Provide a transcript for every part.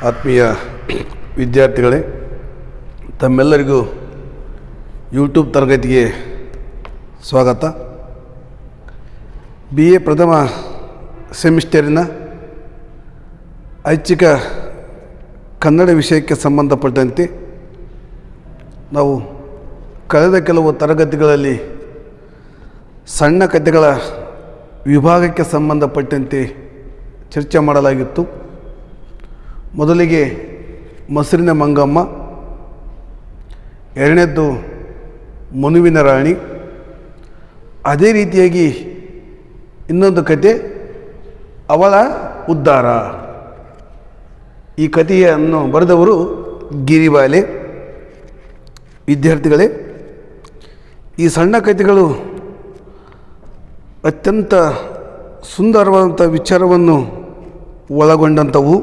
ಆತ್ಮೀಯ ವಿದ್ಯಾರ್ಥಿಗಳೇ, ತಮ್ಮೆಲ್ಲರಿಗೂ ಯೂಟ್ಯೂಬ್ ತರಗತಿಗೆ ಸ್ವಾಗತ. BA ಪ್ರಥಮ ಸೆಮಿಸ್ಟರಿನ ಐಚ್ಛಿಕ ಕನ್ನಡ ವಿಷಯಕ್ಕೆ ಸಂಬಂಧಪಟ್ಟಂತೆ ನಾವು ಕಳೆದ ಕೆಲವು ತರಗತಿಗಳಲ್ಲಿ ಸಣ್ಣ ಕಥೆಗಳ ವಿಭಾಗಕ್ಕೆ ಸಂಬಂಧಪಟ್ಟಂತೆ ಚರ್ಚೆ ಮಾಡಲಾಗಿತ್ತು. ಮೊದಲಿಗೆ ಮೊಸರಿನ ಮಂಗಮ್ಮ, ಎರಡನೇದ್ದು ಮನುವಿನ ರಾಣಿ, ಅದೇ ರೀತಿಯಾಗಿ ಇನ್ನೊಂದು ಕತೆ ಅವಳ ಉದ್ಧಾರ. ಈ ಕಥೆಯನ್ನು ಬರೆದವರು ಗಿರಿಬಾಲೆ. ವಿದ್ಯಾರ್ಥಿಗಳೇ, ಈ ಸಣ್ಣ ಕಥೆಗಳು ಅತ್ಯಂತ ಸುಂದರವಾದಂಥ ವಿಚಾರವನ್ನು ಒಳಗೊಂಡಂಥವು.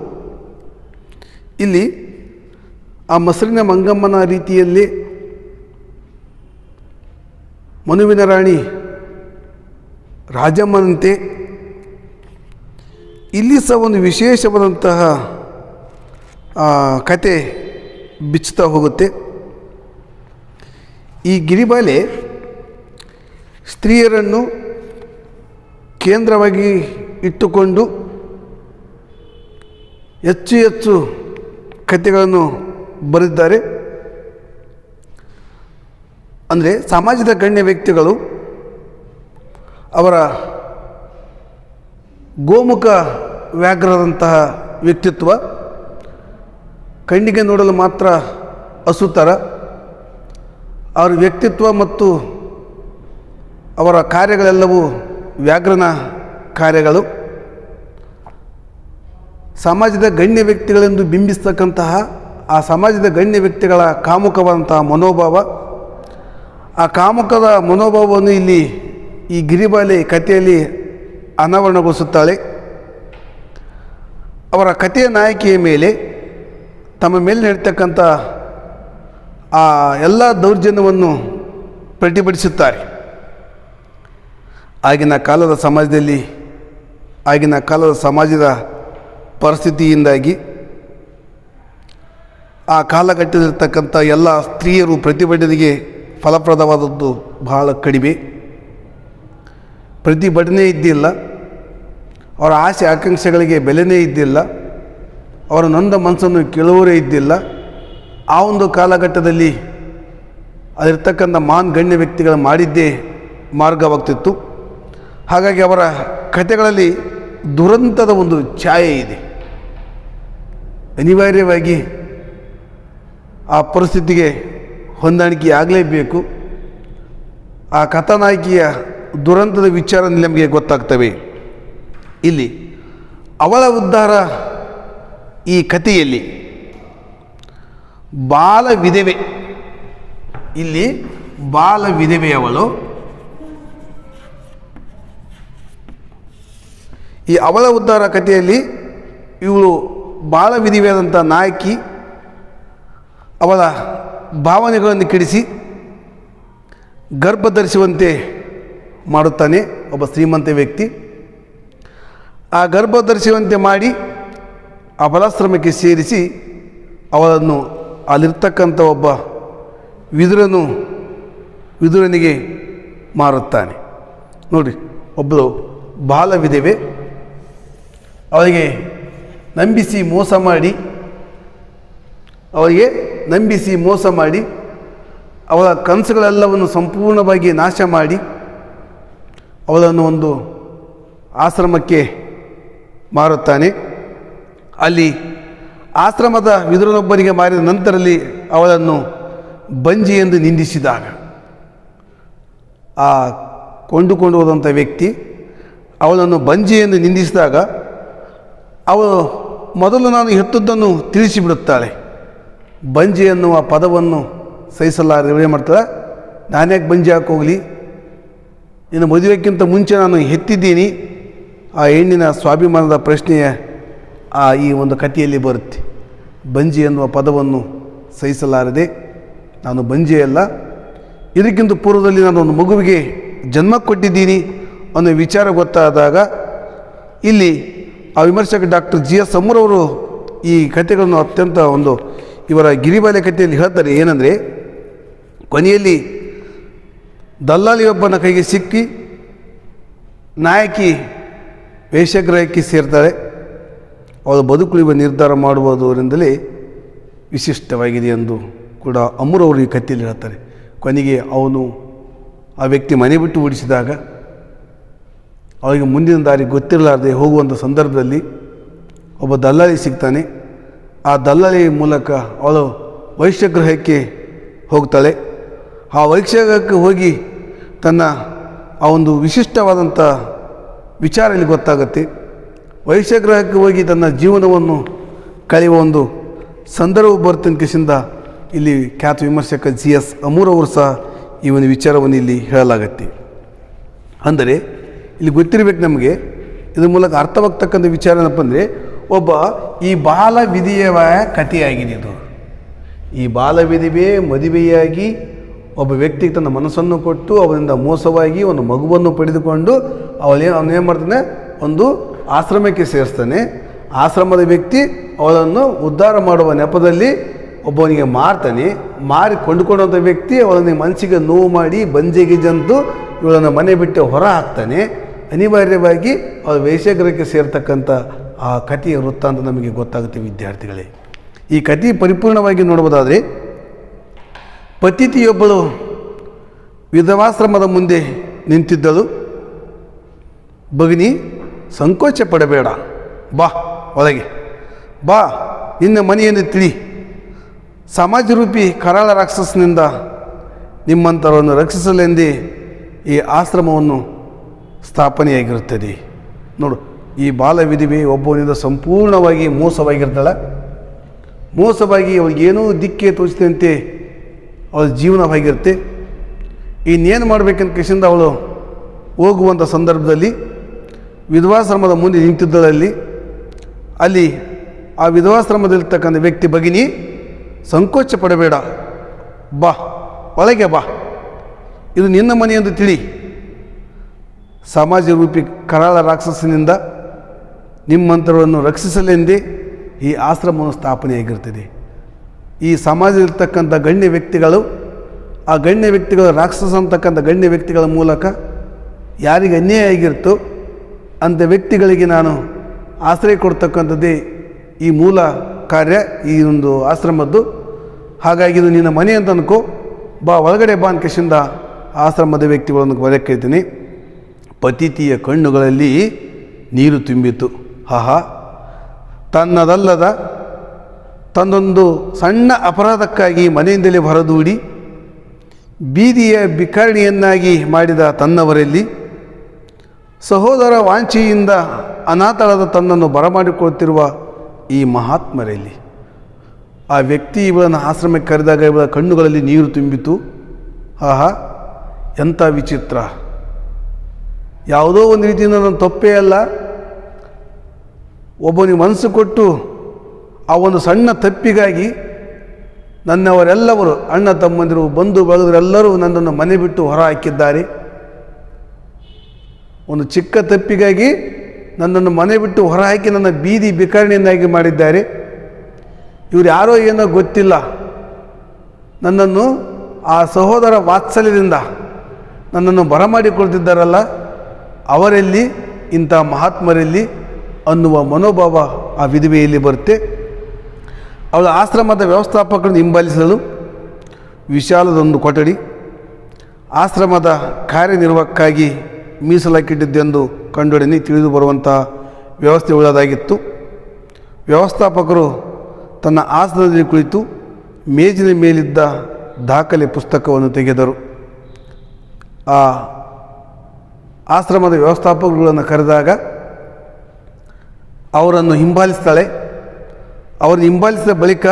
ಇಲ್ಲಿ ಆ ಮೊಸರಿನ ಮಂಗಮ್ಮನ ರೀತಿಯಲ್ಲಿ ಮನುವಿನ ರಾಣಿ ರಾಜಮ್ಮನಂತೆ ಇಲ್ಲಿ ಸಹ ಒಂದು ವಿಶೇಷವಾದಂತಹ ಕತೆ ಬಿಚ್ಚುತ್ತಾ ಹೋಗುತ್ತೆ. ಈ ಗಿರಿಬಾಲೆ ಸ್ತ್ರೀಯರನ್ನು ಕೇಂದ್ರವಾಗಿ ಇಟ್ಟುಕೊಂಡು ಹೆಚ್ಚು ಹೆಚ್ಚು ಕಥೆಗಳನ್ನು ಬರೆದಿದ್ದಾರೆ. ಅಂದರೆ ಸಮಾಜದ ಗಣ್ಯ ವ್ಯಕ್ತಿಗಳು ಅವರ ಗೋಮುಖ ವ್ಯಾಘ್ರದಂತಹ ವ್ಯಕ್ತಿತ್ವ ಕಣ್ಣಿಗೆ ನೋಡಲು ಮಾತ್ರ ಹಸುತರ, ಅವರ ವ್ಯಕ್ತಿತ್ವ ಮತ್ತು ಅವರ ಕಾರ್ಯಗಳೆಲ್ಲವೂ ವ್ಯಾಘ್ರನ ಕಾರ್ಯಗಳು. ಸಮಾಜದ ಗಣ್ಯ ವ್ಯಕ್ತಿಗಳೆಂದು ಬಿಂಬಿಸ್ತಕ್ಕಂತಹ ಆ ಸಮಾಜದ ಗಣ್ಯ ವ್ಯಕ್ತಿಗಳ ಕಾಮುಕವಾದಂತಹ ಮನೋಭಾವ, ಆ ಕಾಮುಕದ ಮನೋಭಾವವನ್ನು ಇಲ್ಲಿ ಈ ಗಿರಿಬಾಲೆ ಕಥೆಯಲ್ಲಿ ಅನಾವರಣಗೊಳಿಸುತ್ತಾಳೆ. ಅವರ ಕಥೆಯ ನಾಯಕಿಯ ಮೇಲೆ ತಮ್ಮ ಮೇಲೆ ನಡೀತಕ್ಕಂಥ ಆ ಎಲ್ಲ ದೌರ್ಜನ್ಯವನ್ನು ಪ್ರತಿಭಟಿಸುತ್ತಾರೆ. ಆಗಿನ ಕಾಲದ ಸಮಾಜದ ಪರಿಸ್ಥಿತಿಯಿಂದಾಗಿ ಆ ಕಾಲಘಟ್ಟದಲ್ಲಿರ್ತಕ್ಕಂಥ ಎಲ್ಲ ಸ್ತ್ರೀಯರು ಪ್ರತಿಭಟನೆಗೆ ಫಲಪ್ರದವಾದದ್ದು ಬಹಳ ಕಡಿಮೆ. ಪ್ರತಿಭಟನೆ ಇದ್ದಿಲ್ಲ, ಅವರ ಆಸೆ ಆಕಾಂಕ್ಷೆಗಳಿಗೆ ಬೆಲೆನೇ ಇದ್ದಿಲ್ಲ, ಅವರ ನೊಂದ ಮನಸ್ಸನ್ನು ಕೇಳುವವರೇ ಇದ್ದಿಲ್ಲ. ಆ ಒಂದು ಕಾಲಘಟ್ಟದಲ್ಲಿ ಅದಿರ್ತಕ್ಕಂಥ ಗಣ್ಯ ವ್ಯಕ್ತಿಗಳು ಮಾಡಿದ್ದೇ ಮಾರ್ಗವಾಗ್ತಿತ್ತು. ಹಾಗಾಗಿ ಅವರ ಕಥೆಗಳಲ್ಲಿ ದುರಂತದ ಒಂದು ಛಾಯೆ ಇದೆ. ಅನಿವಾರ್ಯವಾಗಿ ಆ ಪರಿಸ್ಥಿತಿಗೆ ಹೊಂದಾಣಿಕೆ ಆಗಲೇಬೇಕು. ಆ ಕಥಾನಾಯಕಿಯ ದುರಂತದ ವಿಚಾರ ನಮಗೆ ಗೊತ್ತಾಗ್ತವೆ. ಇಲ್ಲಿ ಅವಳ ಉದ್ಧಾರ ಈ ಕಥೆಯಲ್ಲಿ ಬಾಲ ವಿಧವೆ. ಇಲ್ಲಿ ಬಾಲ ವಿಧವೆಯವಳು. ಈ ಅವಳ ಉದ್ಧಾರ ಕಥೆಯಲ್ಲಿ ಇವಳು ಬಾಲ ವಿಧವೆಯಾದಂಥ ನಾಯಕಿ ಅವಳ ಭಾವನೆಗಳನ್ನು ಕೆಡಿಸಿ ಗರ್ಭ ಧರಿಸುವಂತೆ ಮಾಡುತ್ತಾನೆ ಒಬ್ಬ ಶ್ರೀಮಂತ ವ್ಯಕ್ತಿ. ಆ ಗರ್ಭ ಧರಿಸುವಂತೆ ಮಾಡಿ ಅಬಲಾಶ್ರಮಕ್ಕೆ ಸೇರಿಸಿ ಅವಳನ್ನು ಅಲ್ಲಿರ್ತಕ್ಕಂಥ ಒಬ್ಬ ವಿದುರನಿಗೆ ಮಾರುತ್ತಾನೆ. ನೋಡಿ, ಒಬ್ಬಳು ಬಾಲ ವಿಧವೆ, ಅವಳಿಗೆ ನಂಬಿಸಿ ಮೋಸ ಮಾಡಿ ಅವಳ ಕನಸುಗಳೆಲ್ಲವನ್ನು ಸಂಪೂರ್ಣವಾಗಿ ನಾಶ ಮಾಡಿ ಅವಳನ್ನು ಒಂದು ಆಶ್ರಮಕ್ಕೆ ಮಾರುತ್ತಾನೆ. ಅಲ್ಲಿ ಆಶ್ರಮದ ವಿದುರನೊಬ್ಬನಿಗೆ ಮಾರಿದ ನಂತರದಲ್ಲಿ ಅವಳನ್ನು ಬಂಜಿ ಎಂದು ನಿಂದಿಸಿದಾಗ ಆ ಕೊಂಡುಕೊಂಡು ಹೋದಂಥ ವ್ಯಕ್ತಿ ಅವಳನ್ನು ಬಂಜಿ ಎಂದು ನಿಂದಿಸಿದಾಗ ಅವಳು ಮೊದಲು ನಾನು ಹೆತ್ತದ್ದನ್ನು ತಿಳಿಸಿಬಿಡುತ್ತಾಳೆ. ಬಂಜಿ ಎನ್ನುವ ಪದವನ್ನು ಸಹಿಸಲಾರೆ ಏನು ಮಾಡ್ತಾಳೆ, ನಾನ್ಯಾಕೆ ಬಂಜಿ ಹಾಕೋಗಲಿ, ಇನ್ನು ಮದುವೆಕ್ಕಿಂತ ಮುಂಚೆ ನಾನು ಹೆತ್ತಿದ್ದೀನಿ. ಆ ಹೆಣ್ಣಿನ ಸ್ವಾಭಿಮಾನದ ಪ್ರಶ್ನೆಯ ಈ ಒಂದು ಕಥೆಯಲ್ಲಿ ಬರುತ್ತೆ. ಬಂಜಿ ಎನ್ನುವ ಪದವನ್ನು ಸಹಿಸಲಾರದೆ ನಾನು ಬಂಜಿಯಲ್ಲ, ಇದಕ್ಕಿಂತ ಪೂರ್ವದಲ್ಲಿ ನಾನು ಒಂದು ಮಗುವಿಗೆ ಜನ್ಮ ಕೊಟ್ಟಿದ್ದೀನಿ ಅನ್ನೋ ವಿಚಾರ ಗೊತ್ತಾದಾಗ ಇಲ್ಲಿ ಆ ವಿಮರ್ಶಕ ಡಾಕ್ಟರ್ GS ಅಮ್ಮರವರು ಈ ಕಥೆಗಳನ್ನು ಅತ್ಯಂತ ಇವರ ಗಿರಿಬಾಲೆ ಕಥೆಯಲ್ಲಿ ಹೇಳ್ತಾರೆ ಏನಂದರೆ, ಕೊನೆಯಲ್ಲಿ ದಲ್ಲಾಳಿಯೊಬ್ಬನ ಕೈಗೆ ಸಿಕ್ಕಿ ನಾಯಕಿ ವೇಶ್ಯಾಗೃಹಕ್ಕೆ ಸೇರ್ತಾಳೆ. ಅವಳು ಬದುಕುಳಿಯುವ ನಿರ್ಧಾರ ಮಾಡುವುದರಿಂದಲೇ ವಿಶಿಷ್ಟವಾಗಿದೆ ಎಂದು ಕೂಡ ಅಮೂರವರು ಈ ಕಥೆಯಲ್ಲಿ ಹೇಳ್ತಾರೆ. ಕೊನೆಗೆ ಅವನು ಆ ವ್ಯಕ್ತಿ ಮನೆ ಬಿಟ್ಟು ಓಡಿಸಿದಾಗ ಅವರಿಗೆ ಮುಂದಿನ ದಾರಿ ಗೊತ್ತಿರಲಾರದೆ ಹೋಗುವಂಥ ಸಂದರ್ಭದಲ್ಲಿ ಒಬ್ಬ ದಲ್ಲಾಳಿ ಸಿಗ್ತಾನೆ. ಆ ದಲ್ಲಾಳಿ ಮೂಲಕ ಅವಳು ವೈಶ್ಯಗೃಹಕ್ಕೆ ಹೋಗ್ತಾಳೆ. ಆ ವೈಶ್ಯಗೃಹಕ್ಕೆ ಹೋಗಿ ತನ್ನ ಆ ಒಂದು ವಿಶಿಷ್ಟವಾದಂಥ ವಿಚಾರ ಇಲ್ಲಿ ಗೊತ್ತಾಗುತ್ತೆ. ವೈಶ್ಯಗೃಹಕ್ಕೆ ಹೋಗಿ ತನ್ನ ಜೀವನವನ್ನು ಕಳೆಯುವ ಒಂದು ಸಂದರ್ಭ ಬರ್ತಂತ ಕಿಸಿಂದ ಇಲ್ಲಿ ಖ್ಯಾತ ವಿಮರ್ಶಕ GS ಅಮೂರವರು ಸಹ ಈ ಒಂದು ವಿಚಾರವನ್ನು ಇಲ್ಲಿ ಹೇಳಲಾಗತ್ತೆ. ಅಂದರೆ ಇಲ್ಲಿ ಗೊತ್ತಿರಬೇಕು ನಮಗೆ, ಇದ್ರ ಮೂಲಕ ಅರ್ಥವಾಗ್ತಕ್ಕಂಥ ವಿಚಾರ ಏನಪ್ಪ ಅಂದರೆ, ಒಬ್ಬ ಈ ಬಾಲ ವಿಧಿಯವ ಕಥೆಯಾಗಿದೆ ಇದು. ಈ ಬಾಲ ವಿಧಿವೆ ಮದುವೆಯಾಗಿ ಒಬ್ಬ ವ್ಯಕ್ತಿಗೆ ತನ್ನ ಮನಸ್ಸನ್ನು ಕೊಟ್ಟು ಅವನಿಂದ ಮೋಸವಾಗಿ ಒಂದು ಮಗುವನ್ನು ಪಡೆದುಕೊಂಡು ಅವನೇನು ಮಾಡ್ತಾನೆ, ಒಂದು ಆಶ್ರಮಕ್ಕೆ ಸೇರಿಸ್ತಾನೆ. ಆಶ್ರಮದ ವ್ಯಕ್ತಿ ಅವಳನ್ನು ಉದ್ಧಾರ ಮಾಡುವ ನೆಪದಲ್ಲಿ ಒಬ್ಬನಿಗೆ ಮಾರ್ತಾನೆ. ಮಾರಿ ಕೊಂಡುಕೊಂಡಂಥ ವ್ಯಕ್ತಿ ಅವಳನ್ನು ಮನಸ್ಸಿಗೆ ನೋವು ಮಾಡಿ ಬಂಜೆಗಿಜಂತು ಇವಳನ್ನು ಮನೆ ಬಿಟ್ಟು ಹೊರ ಹಾಕ್ತಾನೆ. ಅನಿವಾರ್ಯವಾಗಿ ಅವಳು ವೇಶ್ಯಾಗೃಹಕ್ಕೆ ಸೇರ್ತಕ್ಕಂಥ ಆ ಕಥೆಯ ವೃತ್ತಾಂತ ನಮಗೆ ಗೊತ್ತಾಗುತ್ತೆ ವಿದ್ಯಾರ್ಥಿಗಳೇ. ಈ ಕಥೆ ಪರಿಪೂರ್ಣವಾಗಿ ನೋಡುವುದಾದರೆ, ಪತಿತಿಯೊಬ್ಬಳು ವಿಧವಾಶ್ರಮದ ಮುಂದೆ ನಿಂತಿದ್ದಳು. ಭಗಿನಿ, ಸಂಕೋಚ ಪಡಬೇಡ, ಬಾ ಒಳಗೆ ಬಾ, ನಿನ್ನ ಮನೆಯನ್ನು ತಿಳಿ. ಸಮಾಜರೂಪಿ ಕರಾಳ ರಾಕ್ಷಸನಿಂದ ನಿಮ್ಮಂಥವರನ್ನು ರಕ್ಷಿಸಲೆಂದೇ ಈ ಆಶ್ರಮವನ್ನು ಸ್ಥಾಪನೆಯಾಗಿರುತ್ತದೆ. ನೋಡು, ಈ ಬಾಲ ವಿಧಿವೆ ಒಬ್ಬನಿಂದ ಸಂಪೂರ್ಣವಾಗಿ ಮೋಸವಾಗಿರ್ತಾಳೆ. ಮೋಸವಾಗಿ ಅವಳಿಗೇನೂ ದಿಕ್ಕೆ ತೋಚಿದಂತೆ ಅವಳ ಜೀವನವಾಗಿರುತ್ತೆ. ಇನ್ನೇನು ಮಾಡಬೇಕಂತ ಕಿಸಿಂದ ಅವಳು ಹೋಗುವಂಥ ಸಂದರ್ಭದಲ್ಲಿ ವಿಧವಾಶ್ರಮದ ಮುಂದೆ ನಿಂತಿದ್ದಳಲ್ಲಿ ಅಲ್ಲಿ ಆ ವಿಧವಾಶ್ರಮದಲ್ಲಿರ್ತಕ್ಕಂಥ ವ್ಯಕ್ತಿ, ಭಗಿನಿ ಸಂಕೋಚ ಪಡಬೇಡ, ಬಾ ಒಳಗೆ ಬಾ, ಇದು ನಿನ್ನ ಮನೆಯೆಂದು ತಿಳಿ. ಸಮಾಜ ರೂಪಿ ಕರಾಳ ರಾಕ್ಷಸನಿಂದ ನಿಮ್ಮಂಥವರನ್ನು ರಕ್ಷಿಸಲೆಂದೇ ಈ ಆಶ್ರಮವನ್ನು ಸ್ಥಾಪನೆಯಾಗಿರ್ತದೆ. ಈ ಸಮಾಜದಲ್ಲಿರ್ತಕ್ಕಂಥ ಗಣ್ಯ ವ್ಯಕ್ತಿಗಳು, ಆ ಗಣ್ಯ ವ್ಯಕ್ತಿಗಳು ರಾಕ್ಷಸ ಅಂತಕ್ಕಂಥ ಗಣ್ಯ ವ್ಯಕ್ತಿಗಳ ಮೂಲಕ ಯಾರಿಗೆ ಅನ್ಯಾಯ ಆಗಿರುತ್ತೋ ಅಂಥ ವ್ಯಕ್ತಿಗಳಿಗೆ ನಾನು ಆಶ್ರಯ ಕೊಡ್ತಕ್ಕಂಥದ್ದೇ ಈ ಮೂಲ ಕಾರ್ಯ ಈ ಒಂದು ಆಶ್ರಮದ್ದು. ಹಾಗಾಗಿ ಇದು ನಿನ್ನ ಮನೆ ಅಂತ ಅನ್ಕೋ, ಬಾ ಒಳಗಡೆ ಬಾ ಅನ್ಕೇಶಿಂದ ಆಶ್ರಮದ ವ್ಯಕ್ತಿಗಳನ್ನು ಬರಕೈತೀನಿ. ಪತಿತಿಯ ಕಣ್ಣುಗಳಲ್ಲಿ ನೀರು ತುಂಬಿತು. ಆಹಾ, ತನ್ನದಲ್ಲದ ತನ್ನೊಂದು ಸಣ್ಣ ಅಪರಾಧಕ್ಕಾಗಿ ಮನೆಯಿಂದಲೇ ಹೊರದೂಡಿ ಬೀದಿಯ ಬಿಕಾರಣಿಯನ್ನಾಗಿ ಮಾಡಿದ ತನ್ನವರಲ್ಲಿ, ಸಹೋದರ ವಾಂಛೆಯಿಂದ ಅನಾಥಳಾದ ತನ್ನನ್ನು ಬರಮಾಡಿಕೊಳ್ಳುತ್ತಿರುವ ಈ ಮಹಾತ್ಮರಲ್ಲಿ, ಆ ವ್ಯಕ್ತಿ ಇವಳನ್ನು ಆಶ್ರಮಕ್ಕೆ ಕರೆದಾಗ ಇವಳ ಕಣ್ಣುಗಳಲ್ಲಿ ನೀರು ತುಂಬಿತು. ಆಹಾ, ಎಂಥ ವಿಚಿತ್ರ! ಯಾವುದೋ ಒಂದು ರೀತಿಯಿಂದ ನನ್ನ ತಪ್ಪೇ ಅಲ್ಲ, ಒಬ್ಬನಿಗೆ ಮನಸ್ಸು ಕೊಟ್ಟು ಆ ಒಂದು ಸಣ್ಣ ತಪ್ಪಿಗಾಗಿ ನನ್ನವರೆಲ್ಲವರು, ಅಣ್ಣ ತಮ್ಮಂದಿರು, ಬಂಧು ಬಳಗರೆಲ್ಲರೂ ನನ್ನನ್ನು ಮನೆ ಬಿಟ್ಟು ಹೊರ ಹಾಕಿದ್ದಾರೆ. ಒಂದು ಚಿಕ್ಕ ತಪ್ಪಿಗಾಗಿ ನನ್ನನ್ನು ಮನೆ ಬಿಟ್ಟು ಹೊರಹಾಕಿ ನನ್ನ ಬೀದಿ ಬಿಕಾರಣಿಯನ್ನಾಗಿ ಮಾಡಿದ್ದಾರೆ. ಇವರು ಯಾರೋ ಏನೋ ಗೊತ್ತಿಲ್ಲ, ನನ್ನನ್ನು ಆ ಸಹೋದರ ವಾತ್ಸಲ್ಯದಿಂದ ನನ್ನನ್ನು ಬರಮಾಡಿಕೊಳ್ತಿದ್ದಾರಲ್ಲ, ಅವರಲ್ಲಿ, ಇಂಥ ಮಹಾತ್ಮರಲ್ಲಿ ಅನ್ನುವ ಮನೋಭಾವ ಆ ವಿಧವೆಯಲ್ಲಿ ಬರುತ್ತೆ. ಅವಳ ಆಶ್ರಮದ ವ್ಯವಸ್ಥಾಪಕರನ್ನು ಹಿಂಬಾಲಿಸಲು ವಿಶಾಲದೊಂದು ಕೊಠಡಿ ಆಶ್ರಮದ ಕಾರ್ಯನಿರ್ವಾಹಕ್ಕಾಗಿ ಮೀಸಲಾಗಿಟ್ಟಿದ್ದೆಂದು ಕಂಡೊಡನೆ ತಿಳಿದು ಬರುವಂಥ ವ್ಯವಸ್ಥೆ ಉಳ್ಳದಾಗಿತ್ತು. ವ್ಯವಸ್ಥಾಪಕರು ತನ್ನ ಆಸನದಲ್ಲಿ ಕುಳಿತು ಮೇಜಿನ ಮೇಲಿದ್ದ ದಾಖಲೆ ಪುಸ್ತಕವನ್ನು ತೆಗೆದರು. ಆ ಆಶ್ರಮದ ವ್ಯವಸ್ಥಾಪಕರುಗಳನ್ನು ಕರೆದಾಗ ಅವರನ್ನು ಹಿಂಬಾಲಿಸ್ತಾಳೆ. ಅವರನ್ನು ಹಿಂಬಾಲಿಸಿದ ಬಳಿಕ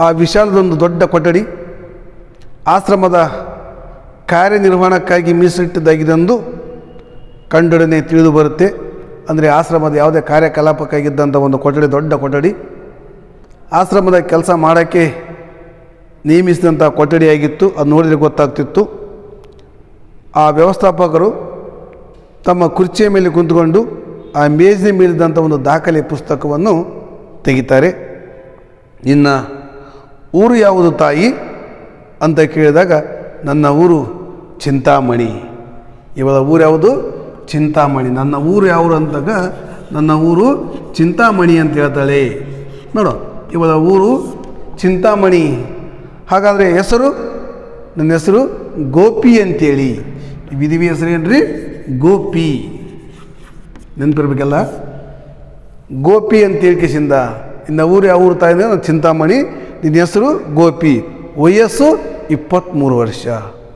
ಆ ವಿಶಾಲದೊಂದು ದೊಡ್ಡ ಕೊಠಡಿ ಆಶ್ರಮದ ಕಾರ್ಯನಿರ್ವಹಣಕ್ಕಾಗಿ ಮೀಸಲಿಟ್ಟಿದ್ದಾಗಿದೆಂದು ಕಂಡೊಡನೆ ತಿಳಿದು ಬರುತ್ತೆ. ಅಂದರೆ ಆಶ್ರಮದ ಯಾವುದೇ ಕಾರ್ಯಕಲಾಪಕ್ಕಾಗಿದ್ದಂಥ ಒಂದು ಕೊಠಡಿ, ದೊಡ್ಡ ಕೊಠಡಿ, ಆಶ್ರಮದ ಕೆಲಸ ಮಾಡೋಕ್ಕೆ ನೇಮಿಸಿದಂಥ ಕೊಠಡಿಯಾಗಿತ್ತು. ಅದು ನೋಡಿದರೆ ಗೊತ್ತಾಗ್ತಿತ್ತು. ಆ ವ್ಯವಸ್ಥಾಪಕರು ತಮ್ಮ ಕುರ್ಚಿಯ ಮೇಲೆ ಕುಂತ್ಕೊಂಡು ಆ ಮೇಜಿನ ಮೇಲಿದ್ದಂಥ ಒಂದು ದಾಖಲೆ ಪುಸ್ತಕವನ್ನು ತೆಗಿತಾರೆ. ನಿನ್ನ ಊರು ಯಾವುದು ತಾಯಿ ಅಂತ ಕೇಳಿದಾಗ ನನ್ನ ಊರು ಚಿಂತಾಮಣಿ. ಇವಳ ಊರು ಯಾವುದು? ಚಿಂತಾಮಣಿ. ನನ್ನ ಊರು ಯಾವುದು ಅಂದಾಗ ನನ್ನ ಊರು ಚಿಂತಾಮಣಿ ಅಂತ ಹೇಳ್ತಾಳೆ. ನೋಡು, ಇವಳ ಊರು ಚಿಂತಾಮಣಿ. ಹಾಗಾದರೆ ಹೆಸರು, ನನ್ನ ಹೆಸರು ಗೋಪಿ ಅಂತೇಳಿ. ವಿಧಿವಿ ಹೆಸರು ಏನ್ರಿ? ಗೋಪಿ. ನೆನಪಿರ್ಬೇಕಲ್ಲ, ಗೋಪಿ ಅಂತೇಳಿ ಕಿಸಿಂದ ಇನ್ನು ಊರು ಯಾವ ಊರು ತಾಯಿ ಅಂದರೆ ಚಿಂತಾಮಣಿ, ನಿನ್ನ ಹೆಸರು ಗೋಪಿ, ವಯಸ್ಸು 23 ವರ್ಷ.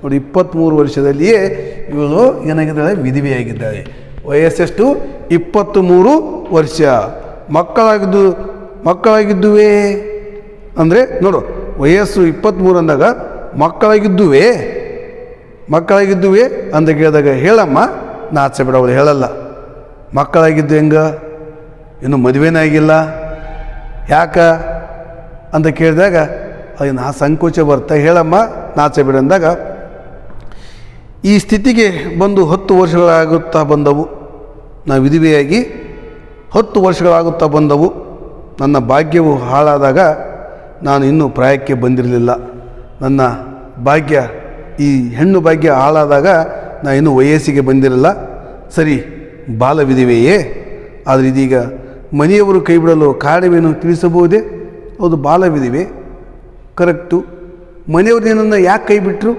ನೋಡಿ, 23 ವರ್ಷದಲ್ಲಿಯೇ ಇವಳು ಏನಾಗಿದ್ದಾಳೆ? ವಿಧವೆಯಾಗಿದ್ದಾಳೆ. ವಯಸ್ಸೆಷ್ಟು? 23 ವರ್ಷ. ಮಕ್ಕಳಾಗಿದ್ದುವೇ ಅಂದರೆ ನೋಡು, ವಯಸ್ಸು 23 ಅಂದಾಗ ಮಕ್ಕಳಾಗಿದ್ದುವೇ ಅಂತ ಕೇಳಿದಾಗ ಹೇಳಮ್ಮ, ನಾಚ ಬಿಡ, ಅವಳು ಹೇಳಲ್ಲ. ಮಕ್ಕಳಾಗಿದ್ದು ಹೆಂಗ? ಇನ್ನು ಮದುವೆನೇ ಆಗಿಲ್ಲ, ಯಾಕ ಅಂತ ಕೇಳಿದಾಗ ಅದನ್ನು ಆ ಸಂಕೋಚ ಬರ್ತಾ ಹೇಳಮ್ಮ, ನಾಚ ಬಿಡ ಅಂದಾಗ ಈ ಸ್ಥಿತಿಗೆ ಬಂದು 10 ವರ್ಷಗಳಾಗುತ್ತಾ ಬಂದವು. ನಾನು ವಿಧವೆಯಾಗಿ 10 ವರ್ಷಗಳಾಗುತ್ತಾ ಬಂದವು. ನನ್ನ ಭಾಗ್ಯವು ಹಾಳಾದಾಗ ನಾನು ಇನ್ನೂ ಪ್ರಾಯಕ್ಕೆ ಬಂದಿರಲಿಲ್ಲ. ನನ್ನ ಭಾಗ್ಯ, ಈ ಹೆಣ್ಣು ಭಾಗ್ಯ ಹಾಳಾದಾಗ ನಾನು ಇನ್ನೂ ವಯಸ್ಸಿಗೆ ಬಂದಿರಲ್ಲ. ಸರಿ, ಬಾಲ ವಿಧವೆಯೇ, ಆದರೆ ಇದೀಗ ಮನೆಯವರು ಕೈ ಬಿಡಲು ಕಾರಣವೇನು ತಿಳಿಸಬಹುದೇ? ಹೌದು, ಬಾಲ ವಿಧವೆ ಕರೆಕ್ಟು. ಮನೆಯವರು ನಿನ್ನನ್ನು ಯಾಕೆ ಕೈ ಬಿಟ್ಟರು?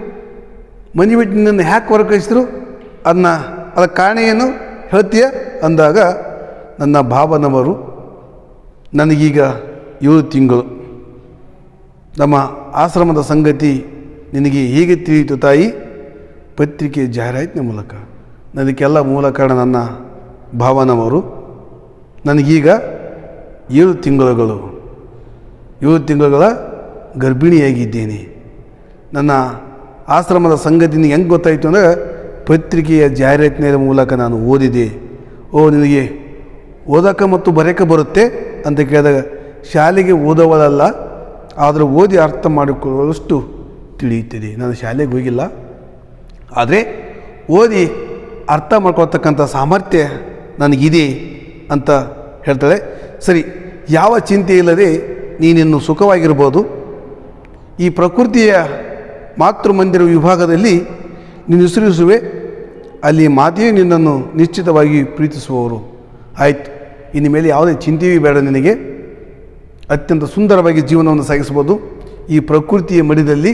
ಮನೆ ಬಿಟ್ಟು ನಿನ್ನನ್ನು ಯಾಕೆ ಹೊರ ಕಳಿಸಿದ್ರು? ಅದರ ಕಾರಣ ಏನು ಹೇಳ್ತೀಯ ಅಂದಾಗ ನನ್ನ ಭಾವನವರು, ನನಗೀಗ 7 ತಿಂಗಳು. ನಮ್ಮ ಆಶ್ರಮದ ಸಂಗತಿ ನಿನಗೆ ಹೇಗೆ ತಿಳಿಯಿತು ತಾಯಿ? ಪತ್ರಿಕೆ ಜಾಹೀರಾತಿನ ಮೂಲಕ. ಅದಕ್ಕೆಲ್ಲ ಮೂಲ ಕಾರಣ ನನ್ನ ಭಾವನವರು. ನನಗೀಗ 7 ತಿಂಗಳುಗಳ ಗರ್ಭಿಣಿಯಾಗಿದ್ದೇನೆ. ನನ್ನ ಆಶ್ರಮದ ಸಂಗತಿ ನಿನಗೆ ಹೆಂಗೆ ಗೊತ್ತಾಯಿತು ಅಂದರೆ ಪತ್ರಿಕೆಯ ಜಾಹೀರಾತಿನ ಮೂಲಕ ನಾನು ಓದಿದೆ. ಓ, ನಿನಗೆ ಓದೋಕ್ಕೆ ಮತ್ತು ಬರೆಯೋಕ್ಕೆ ಬರುತ್ತೆ ಅಂತ ಕೇಳಿದಾಗ ಶಾಲೆಗೆ ಓದೋವಳಲ್ಲ, ಆದರೆ ಓದಿ ಅರ್ಥ ಮಾಡಿಕೊಳ್ಳುವಷ್ಟು ತಿಳಿಯುತ್ತದೆ. ನಾನು ಶಾಲೆಗೆ ಹೋಗಿಲ್ಲ, ಆದರೆ ಓದಿ ಅರ್ಥ ಮಾಡ್ಕೊಳ್ತಕ್ಕಂಥ ಸಾಮರ್ಥ್ಯ ನನಗಿದೆ ಅಂತ ಹೇಳ್ತಾಳೆ. ಸರಿ, ಯಾವ ಚಿಂತೆ ಇಲ್ಲದೆ ನೀನಿನ್ನು ಸುಖವಾಗಿರ್ಬೋದು. ಈ ಪ್ರಕೃತಿಯ ಮಾತೃಮಂದಿರ ವಿಭಾಗದಲ್ಲಿ ನೀನು ಹೆಸರಿಸುವೆ. ಅಲ್ಲಿ ಮಾತೆಯೇ ನಿನ್ನನ್ನು ನಿಶ್ಚಿತವಾಗಿ ಪ್ರೀತಿಸುವವರು. ಆಯಿತು, ಇನ್ನು ಮೇಲೆ ಯಾವುದೇ ಚಿಂತೆಯೂ ಬೇಡ ನಿನಗೆ. ಅತ್ಯಂತ ಸುಂದರವಾಗಿ ಜೀವನವನ್ನು ಸಾಗಿಸ್ಬೋದು. ಈ ಪ್ರಕೃತಿಯ ಮಡಿದಲ್ಲಿ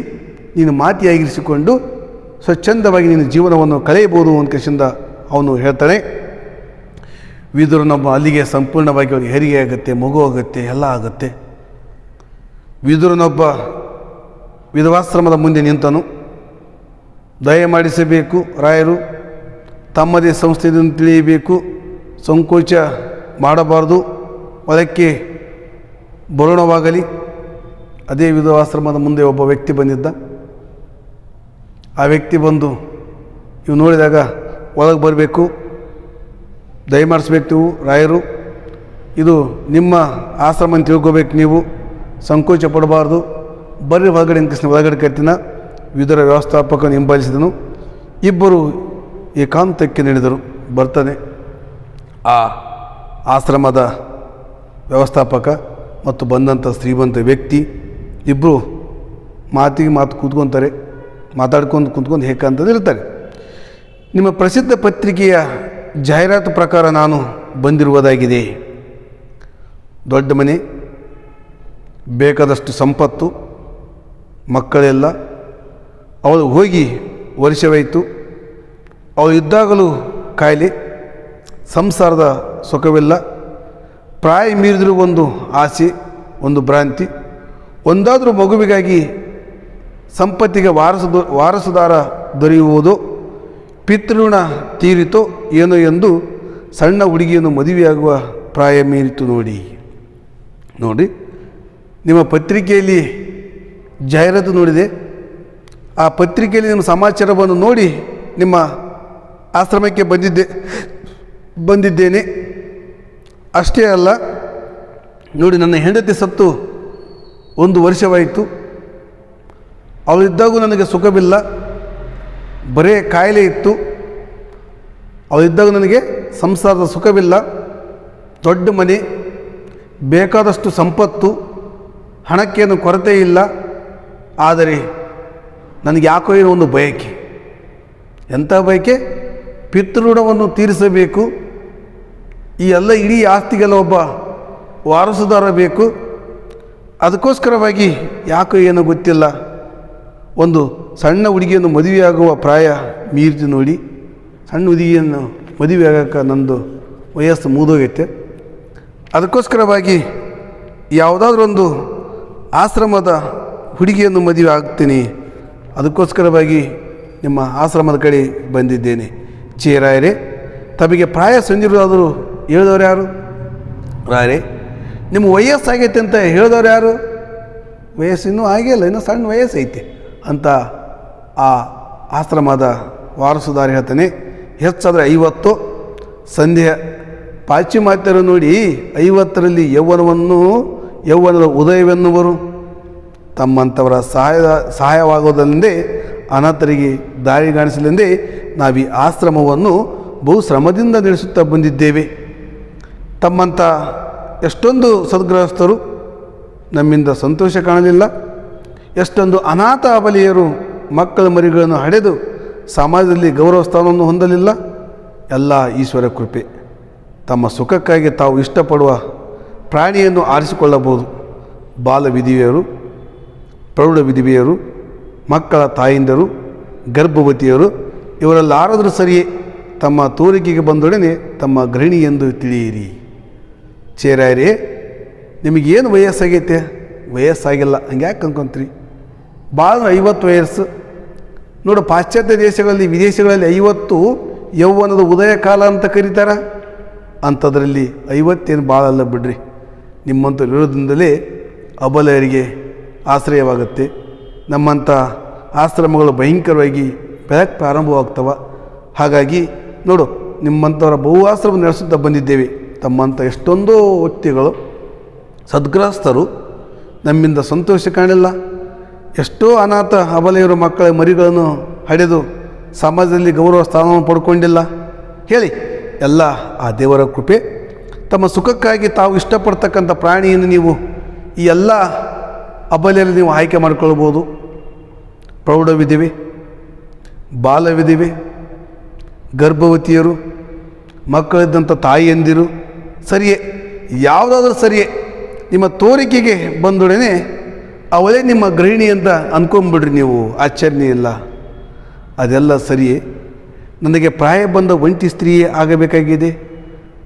ನೀನು ಮಾತೆಯಾಗಿರಿಸಿಕೊಂಡು ಸ್ವಚ್ಛಂದವಾಗಿ ನೀನು ಜೀವನವನ್ನು ಕಳೆಯಬಹುದು ಅಂತ ಕೃಷ್ಣಂದ ಅವನು ಹೇಳ್ತಾನೆ. ವಿದುರನೊಬ್ಬ ಅಲ್ಲಿಗೆ ಸಂಪೂರ್ಣವಾಗಿ ಅವನಿಗೆ ಹೆರಿಗೆ ಆಗುತ್ತೆ, ಮಗು ಆಗುತ್ತೆ, ಎಲ್ಲ ಆಗುತ್ತೆ. ವಿದುರನೊಬ್ಬ ವಿಧವಾಶ್ರಮದ ಮುಂದೆ ನಿಂತನು. ದಯಮಾಡಿಸಬೇಕು ರಾಯರು, ತಮ್ಮದೇ ಸಂಸ್ಥೆಯನ್ನು ತಿಳಿಯಬೇಕು, ಸಂಕೋಚ ಮಾಡಬಾರ್ದು, ಒಳಕ್ಕೆ ಬರುಣವಾಗಲಿ. ಅದೇ ವಿಧವಾಶ್ರಮದ ಮುಂದೆ ಒಬ್ಬ ವ್ಯಕ್ತಿ ಬಂದಿದ್ದ. ಆ ವ್ಯಕ್ತಿ ಬಂದು ಇವು ನೋಡಿದಾಗ ಒಳಗೆ ಬರಬೇಕು, ದಯಮಾಡಿಸ್ಬೇಕು ನೀವು ರಾಯರು, ಇದು ನಿಮ್ಮ ಆಶ್ರಮ ಅಂತ ತಿಳ್ಕೋಬೇಕು, ನೀವು ಸಂಕೋಚ ಪಡಬಾರ್ದು, ಬರ್ರಿ ಒಳಗಡೆ ಕೃಷ್ಣ ಒಳಗಡೆ ಕರ್ತಿನ. ವಿದುರ ವ್ಯವಸ್ಥಾಪಕನು ಹಿಂಬಾಲಿಸಿದನು. ಇಬ್ಬರು ಏಕಾಂತಕ್ಕೆ ನಡೆದರು. ಬರ್ತಾನೆ ಆ ಆಶ್ರಮದ ವ್ಯವಸ್ಥಾಪಕ ಮತ್ತು ಬಂದಂಥ ಶ್ರೀಮಂತ ವ್ಯಕ್ತಿ. ಇಬ್ಬರು ಮಾತಿಗೆ ಮಾತು ಕೂತ್ಕೊತಾರೆ, ಮಾತಾಡ್ಕೊಂಡು ಹೇಗಂತಂದು ಇರ್ತಾರೆ. ನಿಮ್ಮ ಪ್ರಸಿದ್ಧ ಪತ್ರಿಕೆಯ ಜಾಹೀರಾತು ಪ್ರಕಾರ ನಾನು ಬಂದಿರುವುದಾಗಿದೆ. ದೊಡ್ಡ ಮನೆ, ಬೇಕಾದಷ್ಟು ಸಂಪತ್ತು, ಮಕ್ಕಳೆಲ್ಲ. ಅವಳು ಹೋಗಿ ವರ್ಷವಾಯಿತು. ಅವಳು ಇದ್ದಾಗಲೂ ಕಾಯಿಲೆ, ಸಂಸಾರದ ಸುಖವಿಲ್ಲ, ಪ್ರಾಯ ಮೀರಿದರೂ ಒಂದು ಆಸೆ, ಒಂದು ಭ್ರಾಂತಿ. ಒಂದಾದರೂ ಮಗುವಿಗಾಗಿ ಸಂಪತ್ತಿಗೆ ವಾರಸುದಾರ ದೊರೆಯುವುದು, ಪಿತೃಋಣ ತೀರಿತೋ ಏನೋ ಎಂದು ಸಣ್ಣ ಹುಡುಗಿಯನ್ನು ಮದುವೆಯಾಗುವ ಪ್ರಾಯ ಮೀರಿತು. ನೋಡಿ, ನಿಮ್ಮ ಪತ್ರಿಕೆಯಲ್ಲಿ ಜಾಹೀರಾತು ನೋಡಿದೆ. ಆ ಪತ್ರಿಕೆಯಲ್ಲಿ ನಿಮ್ಮ ಸಮಾಚಾರವನ್ನು ನೋಡಿ ನಿಮ್ಮ ಆಶ್ರಮಕ್ಕೆ ಬಂದಿದ್ದೇನೆ. ಅಷ್ಟೇ ಅಲ್ಲ, ನೋಡಿ, ನನ್ನ ಹೆಂಡತಿ ಸತ್ತು 1 ವರ್ಷವಾಯಿತು. ಅವಳಿದ್ದಾಗೂ ನನಗೆ ಸುಖವಿಲ್ಲ, ಬರೇ ಕಾಯಿಲೆ ಇತ್ತು. ಅವಳಿದ್ದಾಗ ನನಗೆ ಸಂಸಾರದ ಸುಖವಿಲ್ಲ. ದೊಡ್ಡ ಮನೆ, ಬೇಕಾದಷ್ಟು ಸಂಪತ್ತು, ಹಣಕ್ಕೇನು ಕೊರತೆ ಇಲ್ಲ. ಆದರೆ ನನಗೆ ಯಾಕೋ ಏನೋ ಒಂದು ಬಯಕೆ. ಎಂಥ ಬಯಕೆ? ಪಿತೃಋಣವನ್ನು ತೀರಿಸಬೇಕು. ಈ ಎಲ್ಲ ಇಡೀ ಆಸ್ತಿಗೆಲ್ಲ ಒಬ್ಬ ವಾರಸುದಾರ ಬೇಕು. ಅದಕ್ಕೋಸ್ಕರವಾಗಿ ಯಾಕೋ ಏನೋ ಗೊತ್ತಿಲ್ಲ, ಒಂದು ಸಣ್ಣ ಹುಡುಗಿಯನ್ನು ಮದುವೆಯಾಗುವ ಪ್ರಾಯ ಮೀರಿತು ನೋಡಿ. ಸಣ್ಣ ಹುಡುಗಿಯನ್ನು ಮದುವೆ ಆಗೋಕ್ಕೆ ನಂದು ವಯಸ್ಸು ಮುಗಿದೋಗೈತೆ. ಅದಕ್ಕೋಸ್ಕರವಾಗಿ ಯಾವುದಾದ್ರೊಂದು ಆಶ್ರಮದ ಹುಡುಗಿಯನ್ನು ಮದುವೆ ಆಗ್ತೀನಿ. ಅದಕ್ಕೋಸ್ಕರವಾಗಿ ನಿಮ್ಮ ಆಶ್ರಮದ ಕಡೆ ಬಂದಿದ್ದೇನೆ. ಚೇರಾಯರೇ, ತಮಗೆ ಪ್ರಾಯ ಸಂದಿರುವುದಾದರೂ ಹೇಳಿದವರು ಯಾರು? ರಾಯರೇ, ನಿಮ್ಮ ವಯಸ್ಸಾಗೈತೆ ಅಂತ ಹೇಳಿದವರು ಯಾರು? ವಯಸ್ಸು ಇನ್ನೂ ಆಗಿಲ್ಲ, ಇನ್ನೂ ಸಣ್ಣ ವಯಸ್ಸೈತೆ ಅಂತ ಆ ಆಶ್ರಮದ ವಾರಸುದಾರ ಹೇಳ್ತಾನೆ. ಹೆಚ್ಚಾದರೆ 50. ಸಂಧ್ಯಾ ಪಾಶ್ಚಿಮಾತ್ಯರು ನೋಡಿ 50ರಲ್ಲಿ ಯೌವನದ ಉದಯವೆನ್ನುವರು. ತಮ್ಮಂಥವರ ಸಹಾಯವಾಗೋದಲ್ಲದೆ ಅನಾಥರಿಗೆ ದಾರಿ ಕಾಣಿಸಲೆಂದೇ ನಾವು ಈ ಆಶ್ರಮವನ್ನು ಬಹು ಶ್ರಮದಿಂದ ನಡೆಸುತ್ತಾ ಬಂದಿದ್ದೇವೆ. ತಮ್ಮಂಥ ಎಷ್ಟೊಂದು ಸದ್ಗೃಹಸ್ಥರು ನಮ್ಮಿಂದ ಸಂತೋಷ ಕಾಣಲಿಲ್ಲ. ಎಷ್ಟೊಂದು ಅನಾಥ ಅಬಲೆಯರು ಮಕ್ಕಳ ಮರಿಗಳನ್ನು ಹಡೆದು ಸಮಾಜದಲ್ಲಿ ಗೌರವ ಸ್ಥಾನವನ್ನು ಹೊಂದಲಿಲ್ಲ. ಎಲ್ಲ ಈಶ್ವರ ಕೃಪೆ. ತಮ್ಮ ಸುಖಕ್ಕಾಗಿ ತಾವು ಇಷ್ಟಪಡುವ ಪ್ರಾಣಿಯನ್ನು ಆರಿಸಿಕೊಳ್ಳಬಹುದು. ಬಾಲ ವಿಧವೆಯರು, ಪ್ರೌಢ ವಿಧವೆಯರು, ಮಕ್ಕಳ ತಾಯಿಂದರು, ಗರ್ಭವತಿಯರು ಇವರೆಲ್ಲಾರಾದರೂ ಸರಿಯೇ ತಮ್ಮ ತೋರಿಕೆಗೆ ಬಂದೊಡನೆ ತಮ್ಮ ಗೃಹಿಣಿ ಎಂದು ತಿಳಿಯಿರಿ. ಚೇರಾಯರೇ, ನಿಮಗೇನು ವಯಸ್ಸಾಗೈತೆ? ವಯಸ್ಸಾಗಿಲ್ಲ, ಹಂಗೆ ಯಾಕೆ ಅನ್ಕೊಂತೀರಿ? ಭಾಳ 50 ವಯಸ್ಸು ನೋಡು. ಪಾಶ್ಚಾತ್ಯ ದೇಶಗಳಲ್ಲಿ, ವಿದೇಶಗಳಲ್ಲಿ 50 ಯೌವನದ ಉದಯ ಕಾಲ ಅಂತ ಕರೀತಾರೆ. ಅಂಥದ್ರಲ್ಲಿ 50 ಭಾಳ ಅಲ್ಲ ಬಿಡ್ರಿ. ನಿಮ್ಮಂಥ ಇರೋದ್ರಿಂದಲೇ ಅಬಲೆಯರಿಗೆ ಆಶ್ರಯವಾಗುತ್ತೆ. ನಮ್ಮಂಥ ಆಶ್ರಮಗಳು ಭಯಂಕರವಾಗಿ ಬೆಳಕು ಪ್ರಾರಂಭವಾಗ್ತವೆ. ಹಾಗಾಗಿ ನೋಡು, ನಿಮ್ಮಂಥವರ ಬಹು ಆಶ್ರಮ ನಡೆಸುತ್ತಾ ಬಂದಿದ್ದೇವೆ. ತಮ್ಮಂಥ ಎಷ್ಟೊಂದೋ ವ್ಯಕ್ತಿಗಳು ಸದ್ಗೃಹಸ್ಥರು ನಮ್ಮಿಂದ ಸಂತೋಷ ಕಾಣಿಲ್ಲ. ಎಷ್ಟೋ ಅನಾಥ ಅಬಲೆಯರು ಮಕ್ಕಳ ಮರಿಗಳನ್ನು ಹಡೆದು ಸಮಾಜದಲ್ಲಿ ಗೌರವ ಸ್ಥಾನವನ್ನು ಪಡ್ಕೊಂಡಿಲ್ಲ. ಹೇಳಿ, ಎಲ್ಲ ಆ ದೇವರ ಕೃಪೆ. ತಮ್ಮ ಸುಖಕ್ಕಾಗಿ ತಾವು ಇಷ್ಟಪಡ್ತಕ್ಕಂಥ ಪ್ರಾಣಿಯನ್ನು ನೀವು ಈ ಎಲ್ಲ ಅಬಲೆಯಲ್ಲಿ ನೀವು ಆಯ್ಕೆ ಮಾಡಿಕೊಳ್ಬೋದು. ಪ್ರೌಢ ವಿಧವೆ, ಬಾಲ ವಿಧವೆ, ಗರ್ಭವತಿಯರು, ಮಕ್ಕಳಿದ್ದಂಥ ತಾಯಿಯಂದಿರು, ಸರಿಯೇ, ಯಾವುದಾದ್ರೂ ಸರಿಯೇ. ನಿಮ್ಮ ತೋರಿಕೆಗೆ ಬಂದೊಡನೆ ಅವಳೇ ನಿಮ್ಮ ಗೃಹಿಣಿ ಅಂತ ಅಂದ್ಕೊಂಬಿಡ್ರಿ ನೀವು, ಆಶ್ಚರ್ಯ ಇಲ್ಲ. ಅದೆಲ್ಲ ಸರಿಯೇ. ನನಗೆ ಪ್ರಾಯ ಬಂದ ಒಂಟಿ ಸ್ತ್ರೀಯೇ ಆಗಬೇಕಾಗಿದೆ.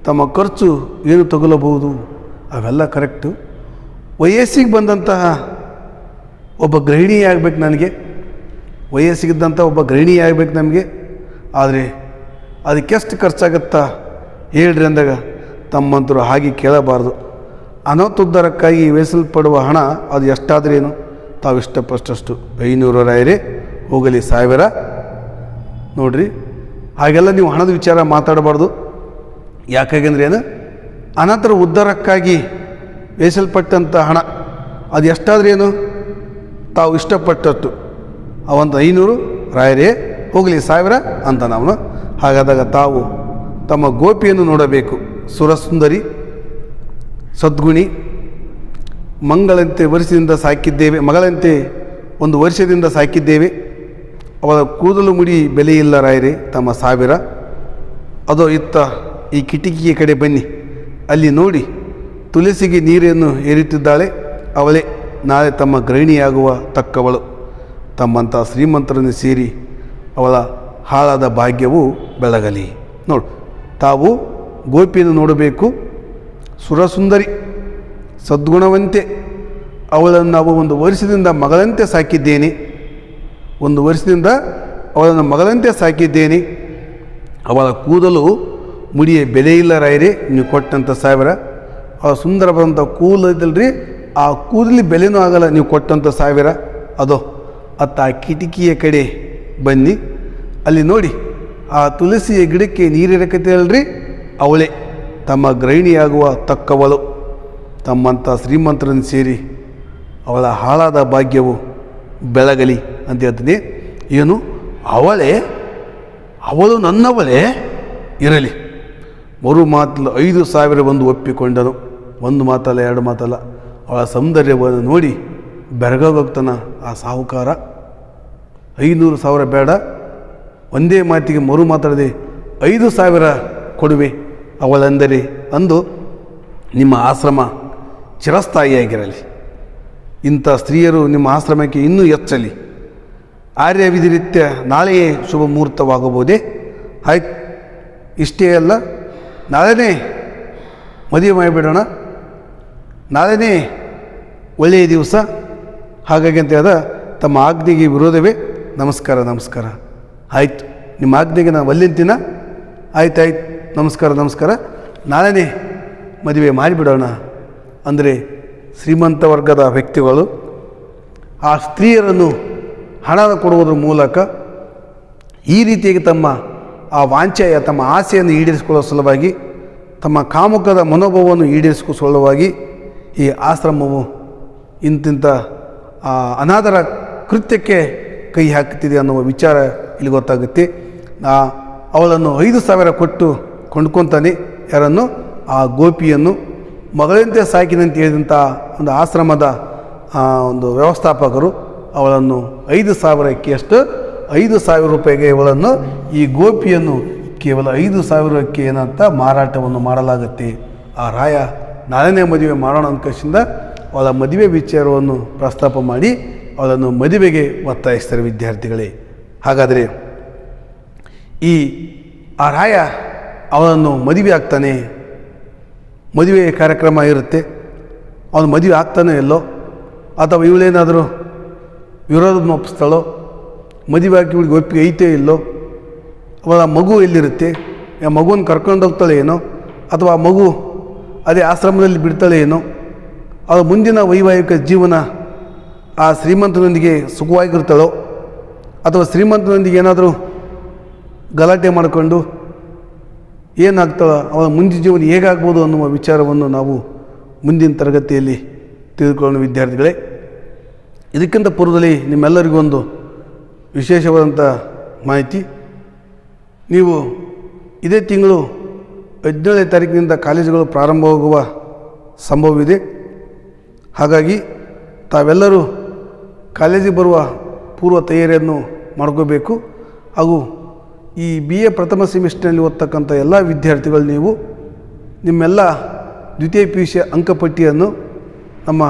ತಮ್ಮ ಖರ್ಚು ಏನು ತಗೊಳ್ಳಬಹುದು, ಅವೆಲ್ಲ ಕರೆಕ್ಟು. ವಯಸ್ಸಿಗೆ ಬಂದಂತಹ ಒಬ್ಬ ಗೃಹಿಣಿ ಆಗಬೇಕು ನನಗೆ, ವಯಸ್ಸಿಗಿದ್ದಂಥ ಒಬ್ಬ ಗೃಹಿಣಿ ಆಗಬೇಕು ನಮಗೆ. ಆದರೆ ಅದಕ್ಕೆಷ್ಟು ಖರ್ಚಾಗುತ್ತಾ ಹೇಳ್ರಿ ಅಂದಾಗ ತಮ್ಮಂತರು ಹಾಗೆ ಕೇಳಬಾರ್ದು. ಅನಾಥೋದ್ಧಾರಕ್ಕಾಗಿ ವೇಸಲ್ಪಡುವ ಹಣ ಅದು ಎಷ್ಟಾದ್ರೇನು, ತಾವು ಇಷ್ಟಪಟ್ಟಷ್ಟು 500 ರಾಯರೇ, ಹೋಗಲಿ 1000. ನೋಡಿರಿ, ಹಾಗೆಲ್ಲ ನೀವು ಹಣದ ವಿಚಾರ ಮಾತಾಡಬಾರ್ದು. ಯಾಕಾಗಂದ್ರೆ ಏನು, ಅನಾಥರ ಉದ್ಧಾರಕ್ಕಾಗಿ ವೇಸಲ್ಪಟ್ಟಂಥ ಹಣ ಅದು ಎಷ್ಟಾದ್ರೇನು, ತಾವು ಇಷ್ಟಪಟ್ಟಷ್ಟು. ಅವಂತ 500 ರಾಯರೇ, ಹೋಗಲಿ 1000 ಅಂತ ನಾವು. ಹಾಗಾದಾಗ ತಾವು ತಮ್ಮ ಗೋಪಿಯನ್ನು ನೋಡಬೇಕು. ಸುರಸುಂದರಿ, ಸದ್ಗುಣಿ, ಮಗಳಂತೆ ಒಂದು ವರ್ಷದಿಂದ ಸಾಕಿದ್ದೇವೆ. ಅವಳ ಕೂದಲು ಮುಡಿ ಬೆಲೆ ಇಲ್ಲ ರಾಯರೇ, ತಮ್ಮ 1000. ಅದೋ ಇತ್ತ ಈ ಕಿಟಕಿಯ ಕಡೆ ಬನ್ನಿ, ಅಲ್ಲಿ ನೋಡಿ, ತುಳಸಿಗೆ ನೀರನ್ನು ಏರುತ್ತಿದ್ದಾಳೆ. ಅವಳೇ ನಾಳೆ ತಮ್ಮ ಗೃಹಿಣಿಯಾಗುವ ತಕ್ಕವಳು. ತಮ್ಮಂಥ ಶ್ರೀಮಂತರನ್ನು ಸೇರಿ ಅವಳ ಹಾಳಾದ ಭಾಗ್ಯವು ಬೆಳಗಲಿ. ನೋಡು, ತಾವು ಗೋಪಿಯನ್ನು ನೋಡಬೇಕು. ಸುರಸುಂದರಿ, ಸದ್ಗುಣವಂತೆ, ಅವಳನ್ನು ನಾವು 1 ವರ್ಷದಿಂದ ಮಗಳಂತೆ ಸಾಕಿದ್ದೇನೆ. 1 ವರ್ಷದಿಂದ ಅವಳನ್ನು ಮಗಳಂತೆ ಸಾಕಿದ್ದೇನೆ. ಅವಳ ಕೂದಲು ಮುಡಿಯ ಬೆಲೆ ಇಲ್ಲ ರಾಯರೇ, ನೀವು ಕೊಟ್ಟಂಥ 1000. ಅವಳ ಸುಂದರವಾದಂಥ ಕೂದಲಿದ್ದಲ್ರಿ, ಆ ಕೂದಲಿ ಬೆಲೆನೂ ಆಗಲ್ಲ ನೀವು ಕೊಟ್ಟಂಥ 1000. ಅದೋ ಅತ್ತ ಆ ಕಿಟಕಿಯ ಕಡೆ ಬನ್ನಿ, ಅಲ್ಲಿ ನೋಡಿ, ಆ ತುಳಸಿಯ ಗಿಡಕ್ಕೆ ನೀರಿರಕತೆ ಅಲ್ರಿ, ಅವಳೇ ತಮ್ಮ ಗೃಹಿಣಿಯಾಗುವ ತಕ್ಕವಳು. ತಮ್ಮಂಥ ಶ್ರೀಮಂತರನ್ನು ಸೇರಿ ಅವಳ ಹಾಳಾದ ಭಾಗ್ಯವು ಬೆಳಗಲಿ ಅಂತ ಹೇಳ್ತೀನಿ. ಏನು, ಅವಳು ನನ್ನವಳೇ ಇರಲಿ. ಮರು ಮಾತಲ್ಲಿ 5,000 ಒಪ್ಪಿಕೊಂಡನು. ಒಂದು ಮಾತಲ್ಲ ಎರಡು ಮಾತಲ್ಲ, ಅವಳ ಸೌಂದರ್ಯವನ್ನು ನೋಡಿ ಬೆರಗೋಗ್ತಾನ ಆ ಸಾಹುಕಾರ. 500,000 ಬೇಡ, ಒಂದೇ ಮಾತಿಗೆ ಮರು ಮಾತಾಡದೆ 5,000 ಕೊಡುವೆ ಅವಳೆಂದರೆ ಅಂದು ನಿಮ್ಮ ಆಶ್ರಮ ಚಿರಸ್ಥಾಯಿಯಾಗಿರಲಿ. ಇಂಥ ಸ್ತ್ರೀಯರು ನಿಮ್ಮ ಆಶ್ರಮಕ್ಕೆ ಇನ್ನೂ ಹೆಚ್ಚಲಿ. ಆರ್ಯ ವಿಧಿರಿತ್ಯ ನಾಳೆಯೇ ಶುಭ ಮುಹೂರ್ತವಾಗಬಹುದೇ? ಆಯ್ತು, ಇಷ್ಟೇ ಅಲ್ಲ, ನಾಳೆನೇ ಮದುವೆ ಮಾಡಿಬಿಡೋಣ, ನಾಳೆನೇ ಒಳ್ಳೆಯ ದಿವಸ. ಹಾಗಾಗಿ ಅಂತ ಹೇಳಿದ ತಮ್ಮ ಆಜ್ಞೆಗೆ ವಿರೋಧವೇ? ನಮಸ್ಕಾರ ನಮಸ್ಕಾರ, ಆಯಿತು, ನಿಮ್ಮ ಆಜ್ಞೆಗೆ ನಾನು ಒಲ್ಲಿಂತಿನ, ಆಯ್ತಾಯ್ತು, ನಮಸ್ಕಾರ ನಮಸ್ಕಾರ, ನಾಳೆನೇ ಮದುವೆ ಮಾಡಿಬಿಡೋಣ. ಅಂದರೆ ಶ್ರೀಮಂತ ವರ್ಗದ ವ್ಯಕ್ತಿಗಳು ಆ ಸ್ತ್ರೀಯರನ್ನು ಹಣ ಕೊಡುವುದರ ಮೂಲಕ ಈ ರೀತಿಯಾಗಿ ತಮ್ಮ ಆ ವಾಂಛೆಯ ತಮ್ಮ ಆಸೆಯನ್ನು ಈಡೇರಿಸಿಕೊಳ್ಳುವ ಸಲುವಾಗಿ, ತಮ್ಮ ಕಾಮುಕದ ಮನೋಭಾವವನ್ನು ಈಡೇರಿಸಿಕೊಳ್ಳುವ ಸಲುವಾಗಿ ಈ ಆಶ್ರಮವು ಇಂತಿಂಥ ಅನಾದರ ಕೃತ್ಯಕ್ಕೆ ಕೈ ಹಾಕುತ್ತಿದೆ ಅನ್ನುವ ವಿಚಾರ ಇಲ್ಲಿ ಗೊತ್ತಾಗುತ್ತೆ. ಅವಳನ್ನು 5,000 ಕೊಟ್ಟು ಕೊಂಡ್ಕೊತಾನೆ. ಯಾರನ್ನು? ಆ ಗೋಪಿಯನ್ನು. ಮಗಳಂತೆ ಸಾಕಿನಂತೆ ಹೇಳಿದಂಥ ಒಂದು ಆಶ್ರಮದ ಒಂದು ವ್ಯವಸ್ಥಾಪಕರು ಅವಳನ್ನು 5,000ಕ್ಕೆ, ಎಷ್ಟು 5,000 ರೂಪಾಯಿಗೆ ಇವಳನ್ನು, ಈ ಗೋಪಿಯನ್ನು ಕೇವಲ 5,000ಕ್ಕೆ ಏನಂತ ಮಾರಾಟವನ್ನು ಮಾಡಲಾಗುತ್ತೆ. ಆ ರಾಯ ನಾಳೆನೇ ಮದುವೆ ಮಾಡೋಣ ಅಂದ್ಕೇಸಿಂದ ಅವಳ ಮದುವೆ ವಿಚಾರವನ್ನು ಪ್ರಸ್ತಾಪ ಮಾಡಿ ಅವಳನ್ನು ಮದುವೆಗೆ ಒತ್ತಾಯಿಸ್ತಾರೆ ವಿದ್ಯಾರ್ಥಿಗಳೇ. ಹಾಗಾದರೆ ಆ ರಾಯ ಅವಳನ್ನು ಮದುವೆ ಆಗ್ತಾನೆ. ಮದುವೆ ಕಾರ್ಯಕ್ರಮ ಇರುತ್ತೆ, ಅವನು ಮದುವೆ ಆಗ್ತಾನೋ ಎಲ್ಲೋ, ಅಥವಾ ಇವಳೇನಾದರೂ ವಿರೋಧವನ್ನು ಒಪ್ಪಿಸ್ತಾಳೋ, ಮದುವೆ ಆಗಿ ಇವಳಿಗೆ ಒಪ್ಪಿಗೆ ಐತೇ ಇಲ್ಲೋ, ಅವಳ ಮಗು ಎಲ್ಲಿರುತ್ತೆ, ಆ ಮಗುವನ್ನು ಕರ್ಕೊಂಡು ಹೋಗ್ತಾಳೆ ಏನೋ, ಅಥವಾ ಆ ಮಗು ಅದೇ ಆಶ್ರಮದಲ್ಲಿ ಬಿಡ್ತಾಳೆ ಏನೋ, ಅವಳ ಮುಂದಿನ ವೈವಾಹಿಕ ಜೀವನ ಆ ಶ್ರೀಮಂತನೊಂದಿಗೆ ಸುಖವಾಗಿರ್ತಾಳೋ, ಅಥವಾ ಶ್ರೀಮಂತನೊಂದಿಗೆ ಏನಾದರೂ ಗಲಾಟೆ ಮಾಡಿಕೊಂಡು ಏನಾಗ್ತಾಳೋ, ಅವಳ ಮುಂದಿನ ಜೀವನ ಹೇಗಾಗ್ಬೋದು ಅನ್ನುವ ವಿಚಾರವನ್ನು ನಾವು ಮುಂದಿನ ತರಗತಿಯಲ್ಲಿ ತಿಳಿದುಕೊಳ್ಳೋಣ ವಿದ್ಯಾರ್ಥಿಗಳೇ. ಇದಕ್ಕಿಂತ ಪೂರ್ವದಲ್ಲಿ ನಿಮ್ಮೆಲ್ಲರಿಗೂ ಒಂದು ವಿಶೇಷವಾದಂಥ ಮಾಹಿತಿ. ನೀವು ಇದೇ ತಿಂಗಳು 17ನೇ ತಾರೀಕಿನಿಂದ ಕಾಲೇಜುಗಳು ಪ್ರಾರಂಭವಾಗುವ ಸಂಭವವಿದೆ. ಹಾಗಾಗಿ ತಾವೆಲ್ಲರೂ ಕಾಲೇಜಿಗೆ ಬರುವ ಪೂರ್ವ ತಯಾರಿಯನ್ನು ಮಾಡ್ಕೋಬೇಕು. ಹಾಗೂ ಈ BA ಪ್ರಥಮ ಸೆಮಿಸ್ಟರ್ನಲ್ಲಿ ಓದ್ತಕ್ಕಂಥ ಎಲ್ಲ ವಿದ್ಯಾರ್ಥಿಗಳು ನೀವು ನಿಮ್ಮೆಲ್ಲ ದ್ವಿತೀಯ PUC ಅಂಕಪಟ್ಟಿಯನ್ನು ನಮ್ಮ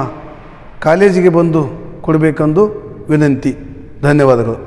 ಕಾಲೇಜಿಗೆ ಬಂದು ಕೊಡಬೇಕೆಂದು ವಿನಂತಿ. ಧನ್ಯವಾದಗಳು.